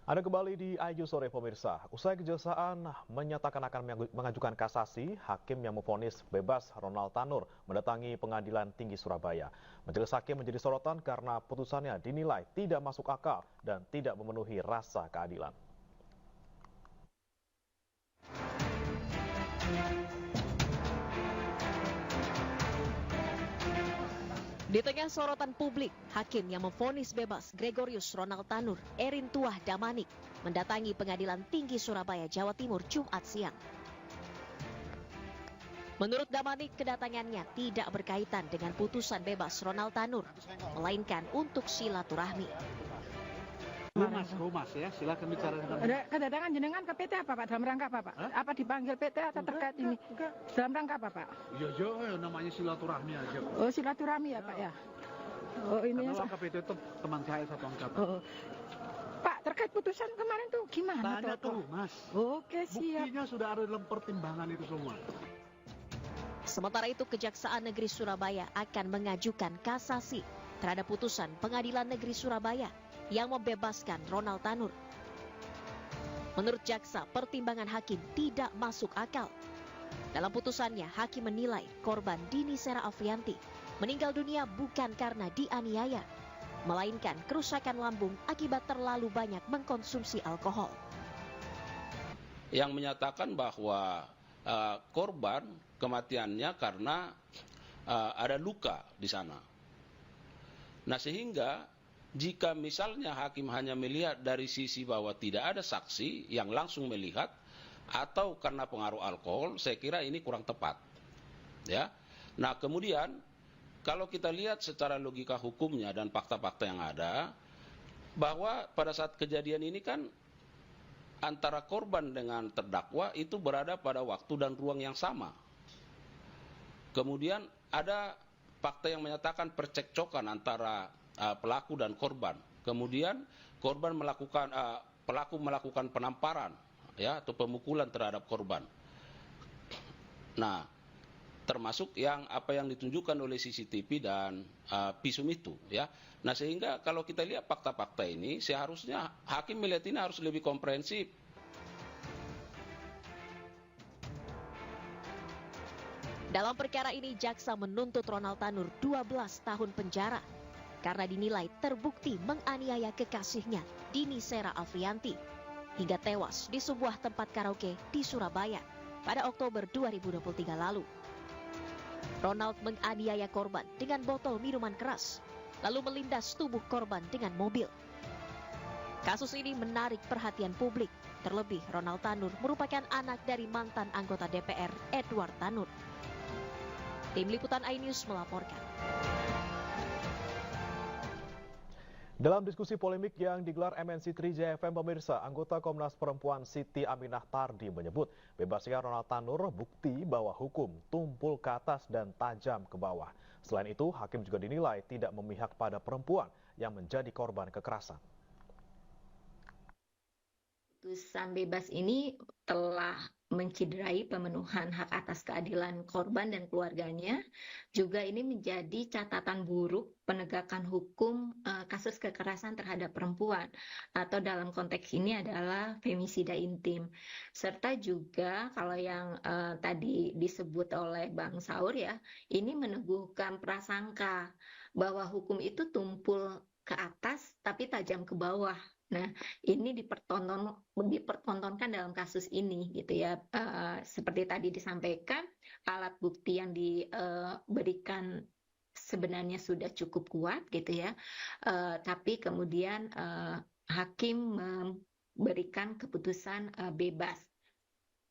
Anda kembali di IQ Sore pemirsa. Usai kejaksaan menyatakan akan mengajukan kasasi, hakim yang memvonis bebas Ronald Tanur mendatangi Pengadilan Tinggi Surabaya. Majelis hakim menjadi sorotan karena putusannya dinilai tidak masuk akal dan tidak memenuhi rasa keadilan. Di tengah sorotan publik, hakim yang memvonis bebas Gregorius Ronald Tanur, Erin Tuah Damanik, mendatangi Pengadilan Tinggi Surabaya, Jawa Timur, Jumat siang. Menurut Damanik, kedatangannya tidak berkaitan dengan putusan bebas Ronald Tanur, melainkan untuk silaturahmi. Humas ya, silakan bicara dengan. Kedatangan jenengan ke PT apa Pak? Dalam rangka apa Pak? Apa dipanggil PT atau terkait ini? Dalam rangka apa Pak? Iya, namanya silaturahmi aja. Oh, silaturahmi ya Pak ya. Oh, ini karena ke PT itu teman saya satu angkatan. Oh. Pak, terkait putusan kemarin tuh gimana? Tanya tuh, Mas. Oke, siap. Buktinya sudah ada dalam pertimbangan itu semua. Sementara itu, Kejaksaan Negeri Surabaya akan mengajukan kasasi terhadap putusan Pengadilan Negeri Surabaya yang membebaskan Ronald Tanur. Menurut jaksa, pertimbangan hakim tidak masuk akal. Dalam putusannya, hakim menilai korban Dini Sera Afrianti meninggal dunia bukan karena dianiaya, melainkan kerusakan lambung akibat terlalu banyak mengkonsumsi alkohol. Yang menyatakan bahwa korban kematiannya karena ada luka di sana. Nah, sehingga jika misalnya hakim hanya melihat dari sisi bahwa tidak ada saksi yang langsung melihat atau karena pengaruh alkohol, saya kira ini kurang tepat. Ya. Nah, kemudian kalau kita lihat secara logika hukumnya dan fakta-fakta yang ada, bahwa pada saat kejadian ini kan antara korban dengan terdakwa itu berada pada waktu dan ruang yang sama. Kemudian ada fakta yang menyatakan percekcokan antara pelaku dan korban. Kemudian korban pelaku melakukan penamparan, ya, atau pemukulan terhadap korban. Nah, termasuk yang apa yang ditunjukkan oleh CCTV dan visum itu, ya. Nah, sehingga kalau kita lihat fakta-fakta ini, seharusnya hakim melihat ini harus lebih komprehensif. Dalam perkara ini, jaksa menuntut Ronald Tanur 12 tahun penjara karena dinilai terbukti menganiaya kekasihnya, Dini Sera Afrianti, hingga tewas di sebuah tempat karaoke di Surabaya pada Oktober 2023 lalu. Ronald menganiaya korban dengan botol minuman keras, lalu melindas tubuh korban dengan mobil. Kasus ini menarik perhatian publik, terlebih Ronald Tanur merupakan anak dari mantan anggota DPR Edward Tanur. Tim Liputan iNews melaporkan. Dalam diskusi polemik yang digelar MNC Trijaya FM pemirsa, anggota Komnas Perempuan Siti Aminah Tardi menyebut bebasnya Ronald Tanur bukti bahwa hukum tumpul ke atas dan tajam ke bawah. Selain itu, hakim juga dinilai tidak memihak pada perempuan yang menjadi korban kekerasan. Putusan bebas ini telah menciderai pemenuhan hak atas keadilan korban dan keluarganya. Juga ini menjadi catatan buruk penegakan hukum kasus kekerasan terhadap perempuan, atau dalam konteks ini adalah femisida intim. Serta juga kalau yang tadi disebut oleh Bang Saur ya, ini meneguhkan prasangka bahwa hukum itu tumpul ke atas tapi tajam ke bawah. Nah, ini dipertontonkan dalam kasus ini gitu ya. Seperti tadi disampaikan, alat bukti yang diberikan sebenarnya sudah cukup kuat gitu ya. Tapi kemudian hakim memberikan keputusan bebas.